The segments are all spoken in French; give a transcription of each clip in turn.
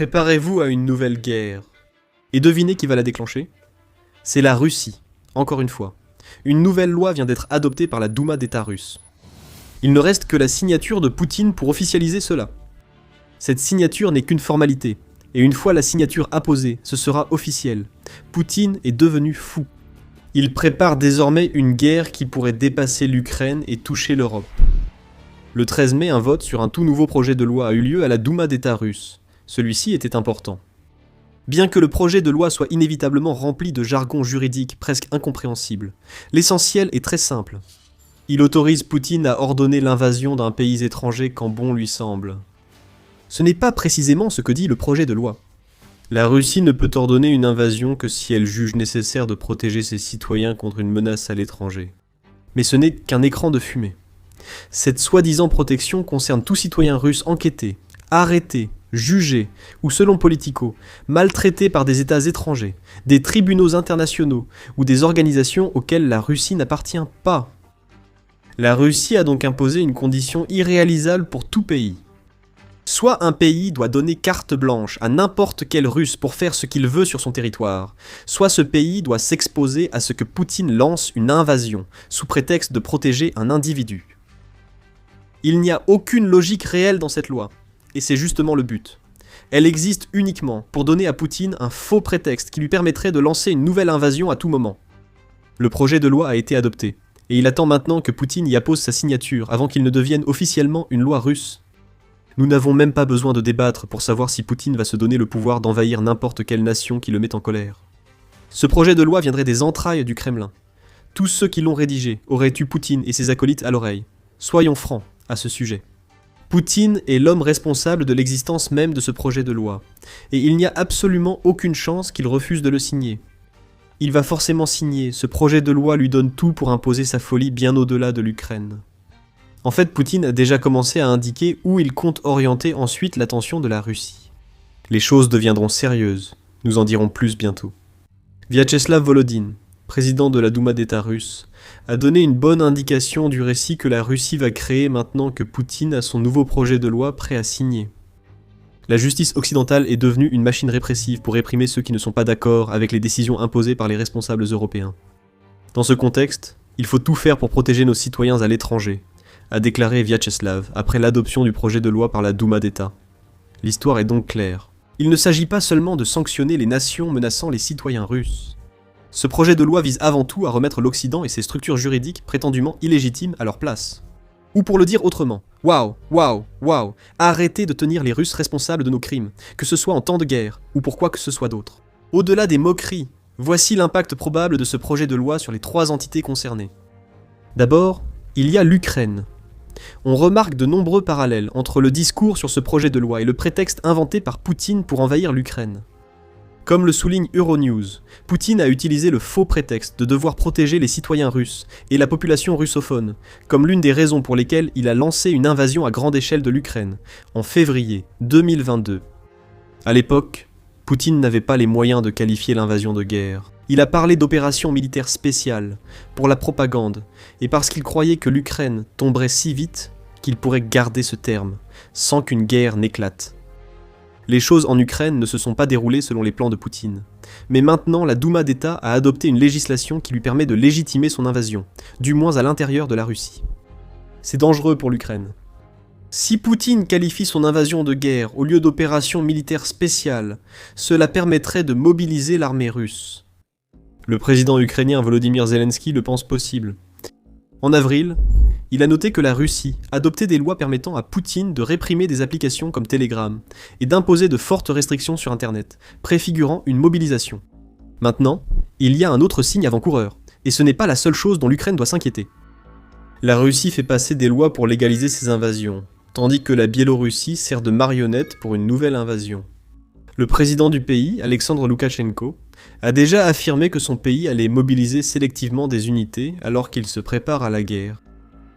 Préparez-vous à une nouvelle guerre. Et devinez qui va la déclencher? C'est la Russie, encore une fois. Une nouvelle loi vient d'être adoptée par la Douma d'État russe. Il ne reste que la signature de Poutine pour officialiser cela. Cette signature n'est qu'une formalité, et une fois la signature apposée, ce sera officiel. Poutine est devenu fou. Il prépare désormais une guerre qui pourrait dépasser l'Ukraine et toucher l'Europe. Le 13 mai, un vote sur un tout nouveau projet de loi a eu lieu à la Douma d'État russe. Celui-ci était important. Bien que le projet de loi soit inévitablement rempli de jargon juridique presque incompréhensible, l'essentiel est très simple. Il autorise Poutine à ordonner l'invasion d'un pays étranger quand bon lui semble. Ce n'est pas précisément ce que dit le projet de loi. La Russie ne peut ordonner une invasion que si elle juge nécessaire de protéger ses citoyens contre une menace à l'étranger. Mais ce n'est qu'un écran de fumée. Cette soi-disant protection concerne tout citoyen russe enquêté, arrêté, jugé, ou selon Politico, maltraité par des États étrangers, des tribunaux internationaux ou des organisations auxquelles la Russie n'appartient pas. La Russie a donc imposé une condition irréalisable pour tout pays. Soit un pays doit donner carte blanche à n'importe quel Russe pour faire ce qu'il veut sur son territoire, soit ce pays doit s'exposer à ce que Poutine lance une invasion, sous prétexte de protéger un individu. Il n'y a aucune logique réelle dans cette loi, et c'est justement le but. Elle existe uniquement pour donner à Poutine un faux prétexte qui lui permettrait de lancer une nouvelle invasion à tout moment. Le projet de loi a été adopté, et il attend maintenant que Poutine y appose sa signature avant qu'il ne devienne officiellement une loi russe. Nous n'avons même pas besoin de débattre pour savoir si Poutine va se donner le pouvoir d'envahir n'importe quelle nation qui le met en colère. Ce projet de loi viendrait des entrailles du Kremlin. Tous ceux qui l'ont rédigé auraient eu Poutine et ses acolytes à l'oreille. Soyons francs à ce sujet. Poutine est l'homme responsable de l'existence même de ce projet de loi, et il n'y a absolument aucune chance qu'il refuse de le signer. Il va forcément signer, ce projet de loi lui donne tout pour imposer sa folie bien au-delà de l'Ukraine. En fait, Poutine a déjà commencé à indiquer où il compte orienter ensuite l'attention de la Russie. Les choses deviendront sérieuses, nous en dirons plus bientôt. Vyacheslav Volodine, président de la Douma d'État russe, a donné une bonne indication du récit que la Russie va créer maintenant que Poutine a son nouveau projet de loi prêt à signer. La justice occidentale est devenue une machine répressive pour réprimer ceux qui ne sont pas d'accord avec les décisions imposées par les responsables européens. Dans ce contexte, il faut tout faire pour protéger nos citoyens à l'étranger, a déclaré Vyacheslav après l'adoption du projet de loi par la Douma d'État. L'histoire est donc claire. Il ne s'agit pas seulement de sanctionner les nations menaçant les citoyens russes. Ce projet de loi vise avant tout à remettre l'Occident et ses structures juridiques prétendument illégitimes à leur place. Ou pour le dire autrement, waouh, arrêtez de tenir les Russes responsables de nos crimes, que ce soit en temps de guerre ou pour quoi que ce soit d'autre. Au-delà des moqueries, voici l'impact probable de ce projet de loi sur les 3 entités concernées. D'abord, il y a l'Ukraine. On remarque de nombreux parallèles entre le discours sur ce projet de loi et le prétexte inventé par Poutine pour envahir l'Ukraine. Comme le souligne Euronews, Poutine a utilisé le faux prétexte de devoir protéger les citoyens russes et la population russophone, comme l'une des raisons pour lesquelles il a lancé une invasion à grande échelle de l'Ukraine, en février 2022. À l'époque, Poutine n'avait pas les moyens de qualifier l'invasion de guerre. Il a parlé d'opération militaire spéciale, pour la propagande, et parce qu'il croyait que l'Ukraine tomberait si vite qu'il pourrait garder ce terme, sans qu'une guerre n'éclate. Les choses en Ukraine ne se sont pas déroulées selon les plans de Poutine. Mais maintenant, la Douma d'État a adopté une législation qui lui permet de légitimer son invasion, du moins à l'intérieur de la Russie. C'est dangereux pour l'Ukraine. Si Poutine qualifie son invasion de guerre au lieu d'opération militaire spéciale, cela permettrait de mobiliser l'armée russe. Le président ukrainien Volodymyr Zelensky le pense possible. En avril, il a noté que la Russie adoptait des lois permettant à Poutine de réprimer des applications comme Telegram et d'imposer de fortes restrictions sur Internet, préfigurant une mobilisation. Maintenant, il y a un autre signe avant-coureur, et ce n'est pas la seule chose dont l'Ukraine doit s'inquiéter. La Russie fait passer des lois pour légaliser ses invasions, tandis que la Biélorussie sert de marionnette pour une nouvelle invasion. Le président du pays, Alexandre Loukachenko, a déjà affirmé que son pays allait mobiliser sélectivement des unités alors qu'il se prépare à la guerre.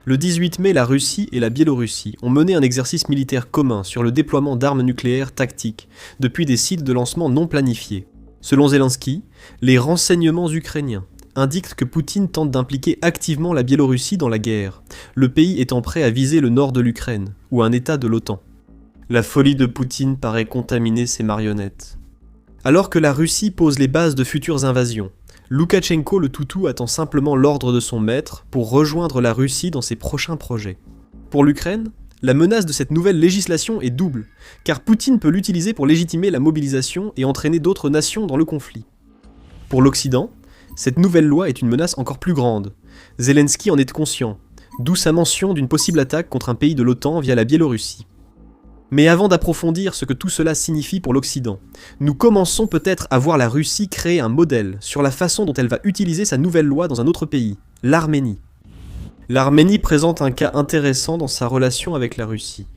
Le 18 mai, la Russie et la Biélorussie ont mené un exercice militaire commun sur le déploiement d'armes nucléaires tactiques depuis des sites de lancement non planifiés. Selon Zelensky, les renseignements ukrainiens indiquent que Poutine tente d'impliquer activement la Biélorussie dans la guerre, le pays étant prêt à viser le nord de l'Ukraine, ou un état de l'OTAN. La folie de Poutine paraît contaminer ses marionnettes. Alors que la Russie pose les bases de futures invasions, Loukachenko le toutou attend simplement l'ordre de son maître pour rejoindre la Russie dans ses prochains projets. Pour l'Ukraine, la menace de cette nouvelle législation est double, car Poutine peut l'utiliser pour légitimer la mobilisation et entraîner d'autres nations dans le conflit. Pour l'Occident, cette nouvelle loi est une menace encore plus grande. Zelensky en est conscient, d'où sa mention d'une possible attaque contre un pays de l'OTAN via la Biélorussie. Mais avant d'approfondir ce que tout cela signifie pour l'Occident, nous commençons peut-être à voir la Russie créer un modèle sur la façon dont elle va utiliser sa nouvelle loi dans un autre pays, l'Arménie. L'Arménie présente un cas intéressant dans sa relation avec la Russie.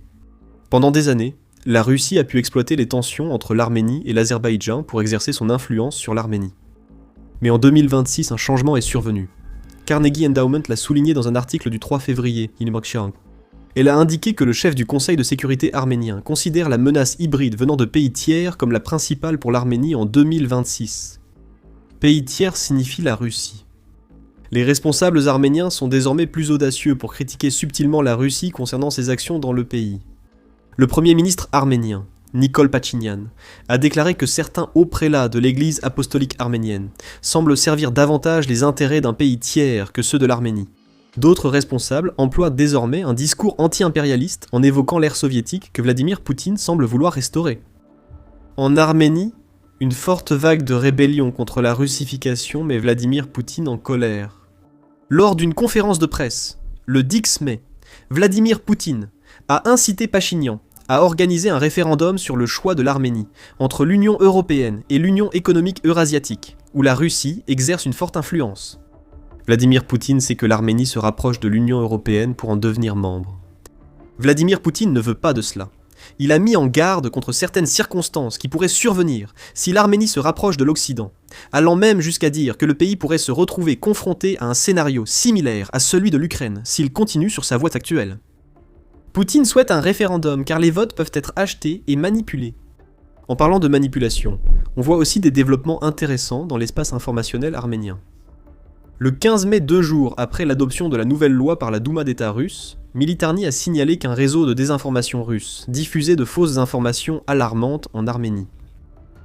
Pendant des années, la Russie a pu exploiter les tensions entre l'Arménie et l'Azerbaïdjan pour exercer son influence sur l'Arménie. Mais en 2026, un changement est survenu. Carnegie Endowment l'a souligné dans un article du 3 février, Elle a indiqué que le chef du Conseil de sécurité arménien considère la menace hybride venant de pays tiers comme la principale pour l'Arménie en 2026. Pays tiers signifie la Russie. Les responsables arméniens sont désormais plus audacieux pour critiquer subtilement la Russie concernant ses actions dans le pays. Le premier ministre arménien, Nikol Pachinian, a déclaré que certains hauts prélats de l'église apostolique arménienne semblent servir davantage les intérêts d'un pays tiers que ceux de l'Arménie. D'autres responsables emploient désormais un discours anti-impérialiste en évoquant l'ère soviétique que Vladimir Poutine semble vouloir restaurer. En Arménie, une forte vague de rébellion contre la russification met Vladimir Poutine en colère. Lors d'une conférence de presse, le 10 mai, Vladimir Poutine a incité Pachinian à organiser un référendum sur le choix de l'Arménie entre l'Union européenne et l'Union économique eurasiatique, où la Russie exerce une forte influence. Vladimir Poutine sait que l'Arménie se rapproche de l'Union européenne pour en devenir membre. Vladimir Poutine ne veut pas de cela. Il a mis en garde contre certaines circonstances qui pourraient survenir si l'Arménie se rapproche de l'Occident, allant même jusqu'à dire que le pays pourrait se retrouver confronté à un scénario similaire à celui de l'Ukraine s'il continue sur sa voie actuelle. Poutine souhaite un référendum car les votes peuvent être achetés et manipulés. En parlant de manipulation, on voit aussi des développements intéressants dans l'espace informationnel arménien. Le 15 mai, 2 jours après l'adoption de la nouvelle loi par la Douma d'État russe, Militarny a signalé qu'un réseau de désinformation russe diffusait de fausses informations alarmantes en Arménie.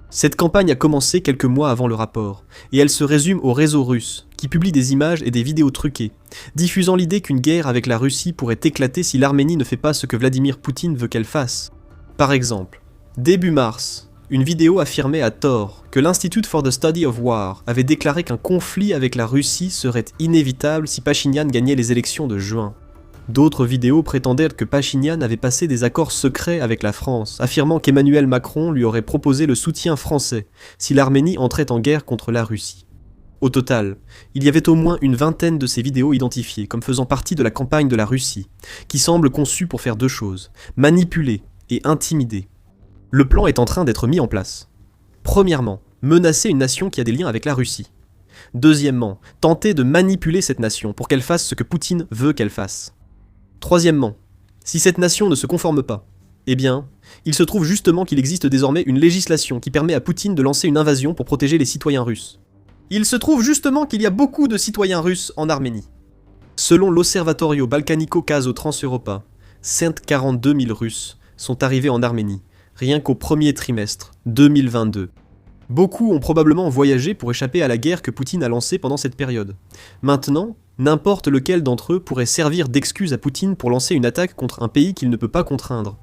Cette campagne a commencé quelques mois avant le rapport, et elle se résume au réseau russe, qui publie des images et des vidéos truquées, diffusant l'idée qu'une guerre avec la Russie pourrait éclater si l'Arménie ne fait pas ce que Vladimir Poutine veut qu'elle fasse. Par exemple, début mars, une vidéo affirmait à tort que l'Institute for the Study of War avait déclaré qu'un conflit avec la Russie serait inévitable si Pachinian gagnait les élections de juin. D'autres vidéos prétendaient que Pachinian avait passé des accords secrets avec la France, affirmant qu'Emmanuel Macron lui aurait proposé le soutien français si l'Arménie entrait en guerre contre la Russie. Au total, il y avait au moins une vingtaine de ces vidéos identifiées comme faisant partie de la campagne de la Russie, qui semble conçue pour faire deux choses, manipuler et intimider. Le plan est en train d'être mis en place. Premièrement, menacer une nation qui a des liens avec la Russie. Deuxièmement, tenter de manipuler cette nation pour qu'elle fasse ce que Poutine veut qu'elle fasse. Troisièmement, si cette nation ne se conforme pas, eh bien, il se trouve justement qu'il existe désormais une législation qui permet à Poutine de lancer une invasion pour protéger les citoyens russes. Il se trouve justement qu'il y a beaucoup de citoyens russes en Arménie. Selon l'Osservatorio Balcanico Caso Transeuropa, 142 000 Russes sont arrivés en Arménie, rien qu'au premier trimestre 2022. Beaucoup ont probablement voyagé pour échapper à la guerre que Poutine a lancée pendant cette période. Maintenant, n'importe lequel d'entre eux pourrait servir d'excuse à Poutine pour lancer une attaque contre un pays qu'il ne peut pas contraindre.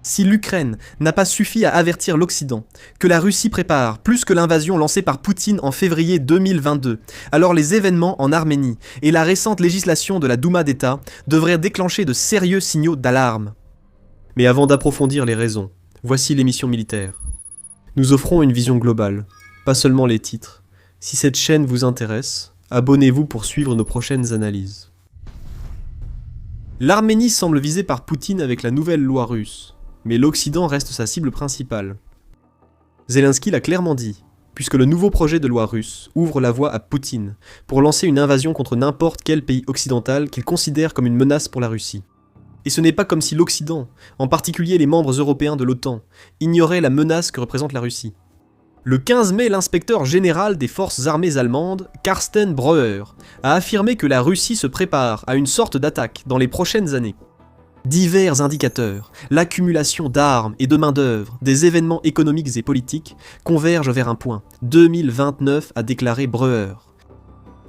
Si l'Ukraine n'a pas suffi à avertir l'Occident que la Russie prépare plus que l'invasion lancée par Poutine en février 2022, alors les événements en Arménie et la récente législation de la Douma d'État devraient déclencher de sérieux signaux d'alarme. Mais avant d'approfondir les raisons, voici l'émission militaire. Nous offrons une vision globale, pas seulement les titres. Si cette chaîne vous intéresse, abonnez-vous pour suivre nos prochaines analyses. L'Arménie semble visée par Poutine avec la nouvelle loi russe, mais l'Occident reste sa cible principale. Zelensky l'a clairement dit, puisque le nouveau projet de loi russe ouvre la voie à Poutine pour lancer une invasion contre n'importe quel pays occidental qu'il considère comme une menace pour la Russie. Et ce n'est pas comme si l'Occident, en particulier les membres européens de l'OTAN, ignorait la menace que représente la Russie. Le 15 mai, l'inspecteur général des forces armées allemandes, Carsten Breuer, a affirmé que la Russie se prépare à une sorte d'attaque dans les prochaines années. Divers indicateurs, l'accumulation d'armes et de main-d'œuvre, des événements économiques et politiques convergent vers un point. 2029 a déclaré Breuer.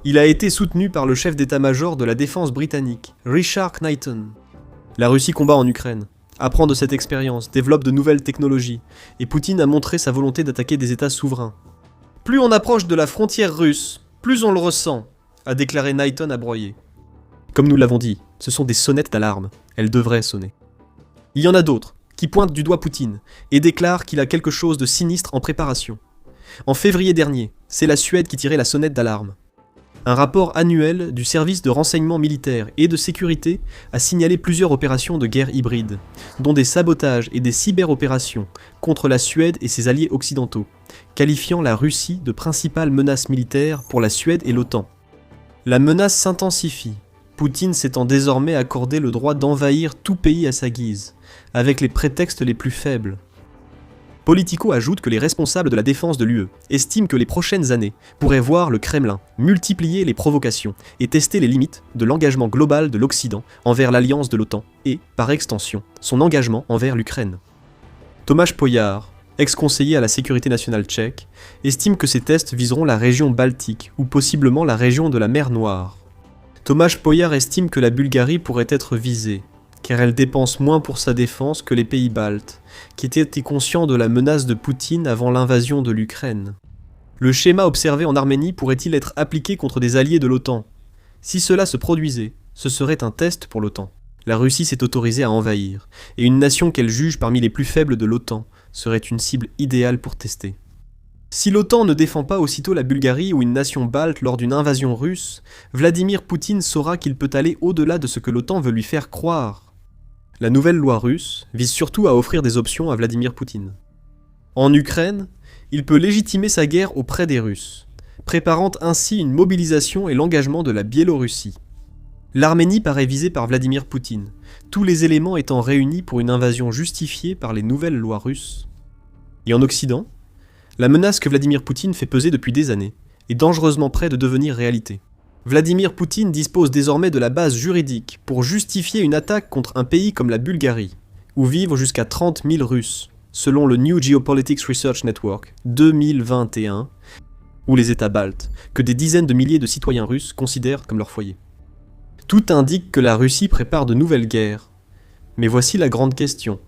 Il a été soutenu par le chef d'état-major de la défense britannique, Richard Knighton. La Russie combat en Ukraine, apprend de cette expérience, développe de nouvelles technologies, et Poutine a montré sa volonté d'attaquer des États souverains. Plus on approche de la frontière russe, plus on le ressent, a déclaré Knighton à broyer. Comme nous l'avons dit, ce sont des sonnettes d'alarme, elles devraient sonner. Il y en a d'autres, qui pointent du doigt Poutine, et déclarent qu'il a quelque chose de sinistre en préparation. En février dernier, c'est la Suède qui tirait la sonnette d'alarme. Un rapport annuel du service de renseignement militaire et de sécurité a signalé plusieurs opérations de guerre hybride, dont des sabotages et des cyberopérations contre la Suède et ses alliés occidentaux, qualifiant la Russie de principale menace militaire pour la Suède et l'OTAN. La menace s'intensifie, Poutine s'étant désormais accordé le droit d'envahir tout pays à sa guise, avec les prétextes les plus faibles. Politico ajoute que les responsables de la défense de l'UE estiment que les prochaines années pourraient voir le Kremlin multiplier les provocations et tester les limites de l'engagement global de l'Occident envers l'alliance de l'OTAN et, par extension, son engagement envers l'Ukraine. Tomáš Pojar, ex-conseiller à la sécurité nationale tchèque, estime que ces tests viseront la région baltique ou possiblement la région de la mer Noire. Tomáš Pojar estime que la Bulgarie pourrait être visée, car elle dépense moins pour sa défense que les pays baltes, qui étaient conscients de la menace de Poutine avant l'invasion de l'Ukraine. Le schéma observé en Arménie pourrait-il être appliqué contre des alliés de l'OTAN ? Si cela se produisait, ce serait un test pour l'OTAN. La Russie s'est autorisée à envahir, et une nation qu'elle juge parmi les plus faibles de l'OTAN serait une cible idéale pour tester. Si l'OTAN ne défend pas aussitôt la Bulgarie ou une nation balte lors d'une invasion russe, Vladimir Poutine saura qu'il peut aller au-delà de ce que l'OTAN veut lui faire croire. La nouvelle loi russe vise surtout à offrir des options à Vladimir Poutine. En Ukraine, il peut légitimer sa guerre auprès des Russes, préparant ainsi une mobilisation et l'engagement de la Biélorussie. L'Arménie paraît visée par Vladimir Poutine, tous les éléments étant réunis pour une invasion justifiée par les nouvelles lois russes. Et en Occident, la menace que Vladimir Poutine fait peser depuis des années est dangereusement près de devenir réalité. Vladimir Poutine dispose désormais de la base juridique pour justifier une attaque contre un pays comme la Bulgarie, où vivent jusqu'à 30 000 Russes, selon le New Geopolitics Research Network 2021, ou les États baltes, que des dizaines de milliers de citoyens russes considèrent comme leur foyer. Tout indique que la Russie prépare de nouvelles guerres. Mais voici la grande question.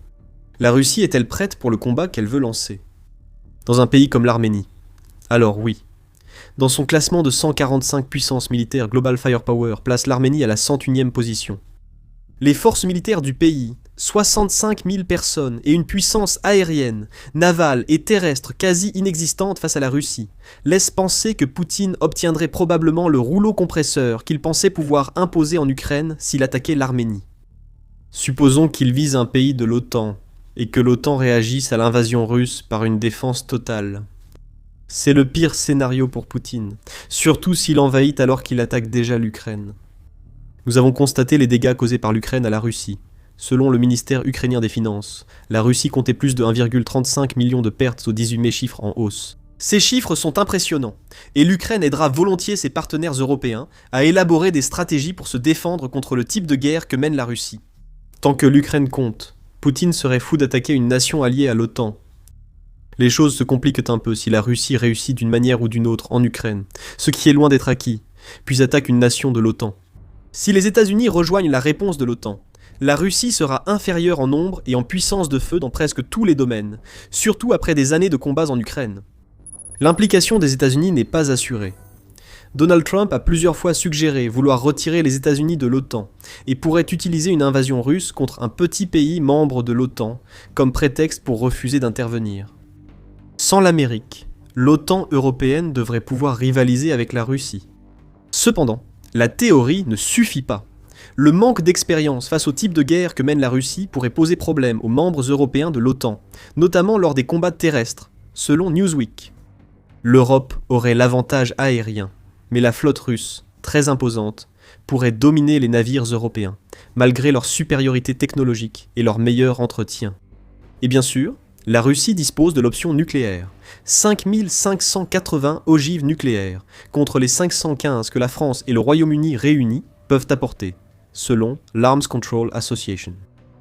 La Russie est-elle prête pour le combat qu'elle veut lancer ? Dans un pays comme l'Arménie. Alors oui. Dans son classement de 145 puissances militaires Global Firepower place l'Arménie à la 101e position. Les forces militaires du pays, 65 000 personnes et une puissance aérienne, navale et terrestre quasi inexistante face à la Russie, laissent penser que Poutine obtiendrait probablement le rouleau compresseur qu'il pensait pouvoir imposer en Ukraine s'il attaquait l'Arménie. Supposons qu'il vise un pays de l'OTAN, et que l'OTAN réagisse à l'invasion russe par une défense totale. C'est le pire scénario pour Poutine, surtout s'il envahit alors qu'il attaque déjà l'Ukraine. Nous avons constaté les dégâts causés par l'Ukraine à la Russie. Selon le ministère ukrainien des Finances, la Russie comptait plus de 1,35 million de pertes au 18 mai, chiffre en hausse. Ces chiffres sont impressionnants, et l'Ukraine aidera volontiers ses partenaires européens à élaborer des stratégies pour se défendre contre le type de guerre que mène la Russie. Tant que l'Ukraine compte, Poutine serait fou d'attaquer une nation alliée à l'OTAN. Les choses se compliquent un peu si la Russie réussit d'une manière ou d'une autre en Ukraine, ce qui est loin d'être acquis, puis attaque une nation de l'OTAN. Si les États-Unis rejoignent la réponse de l'OTAN, la Russie sera inférieure en nombre et en puissance de feu dans presque tous les domaines, surtout après des années de combats en Ukraine. L'implication des États-Unis n'est pas assurée. Donald Trump a plusieurs fois suggéré vouloir retirer les États-Unis de l'OTAN et pourrait utiliser une invasion russe contre un petit pays membre de l'OTAN comme prétexte pour refuser d'intervenir. Sans l'Amérique, l'OTAN européenne devrait pouvoir rivaliser avec la Russie. Cependant, la théorie ne suffit pas. Le manque d'expérience face au type de guerre que mène la Russie pourrait poser problème aux membres européens de l'OTAN, notamment lors des combats terrestres, selon Newsweek. L'Europe aurait l'avantage aérien, mais la flotte russe, très imposante, pourrait dominer les navires européens, malgré leur supériorité technologique et leur meilleur entretien. Et bien sûr, la Russie dispose de l'option nucléaire, 5580 ogives nucléaires, contre les 515 que la France et le Royaume-Uni réunis peuvent apporter, selon l'Arms Control Association.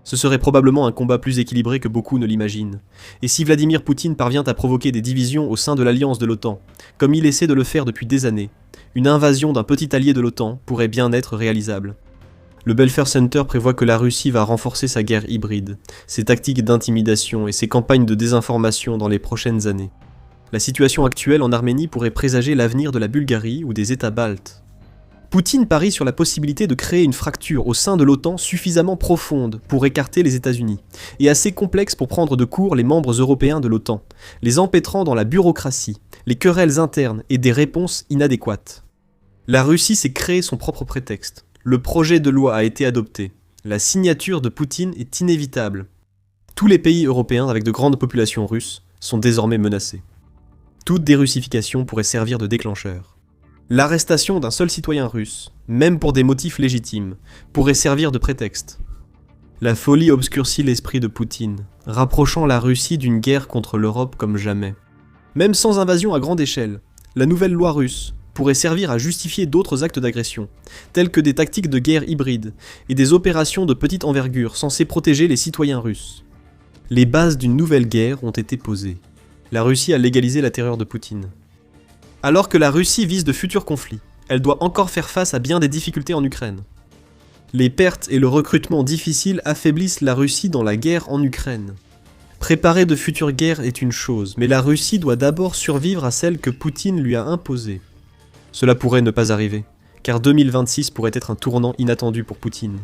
Ce serait probablement un combat plus équilibré que beaucoup ne l'imaginent. Et si Vladimir Poutine parvient à provoquer des divisions au sein de l'alliance de l'OTAN, comme il essaie de le faire depuis des années, une invasion d'un petit allié de l'OTAN pourrait bien être réalisable. Le Belfer Center prévoit que la Russie va renforcer sa guerre hybride, ses tactiques d'intimidation et ses campagnes de désinformation dans les prochaines années. La situation actuelle en Arménie pourrait présager l'avenir de la Bulgarie ou des États baltes. Poutine parie sur la possibilité de créer une fracture au sein de l'OTAN suffisamment profonde pour écarter les États-Unis, et assez complexe pour prendre de court les membres européens de l'OTAN, les empêtrant dans la bureaucratie, les querelles internes et des réponses inadéquates. La Russie s'est créé son propre prétexte. Le projet de loi a été adopté. La signature de Poutine est inévitable. Tous les pays européens avec de grandes populations russes sont désormais menacés. Toute dérussification pourrait servir de déclencheur. L'arrestation d'un seul citoyen russe, même pour des motifs légitimes, pourrait servir de prétexte. La folie obscurcit l'esprit de Poutine, rapprochant la Russie d'une guerre contre l'Europe comme jamais. Même sans invasion à grande échelle, la nouvelle loi russe pourrait servir à justifier d'autres actes d'agression, tels que des tactiques de guerre hybride et des opérations de petite envergure censées protéger les citoyens russes. Les bases d'une nouvelle guerre ont été posées. La Russie a légalisé la terreur de Poutine. Alors que la Russie vise de futurs conflits, elle doit encore faire face à bien des difficultés en Ukraine. Les pertes et le recrutement difficile affaiblissent la Russie dans la guerre en Ukraine. Préparer de futures guerres est une chose, mais la Russie doit d'abord survivre à celle que Poutine lui a imposée. Cela pourrait ne pas arriver, car 2026 pourrait être un tournant inattendu pour Poutine.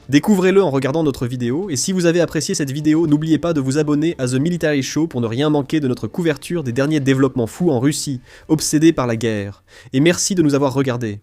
Découvrez-le en regardant notre vidéo, et si vous avez apprécié cette vidéo, n'oubliez pas de vous abonner à The Military Show pour ne rien manquer de notre couverture des derniers développements fous en Russie, obsédée par la guerre. Et merci de nous avoir regardés.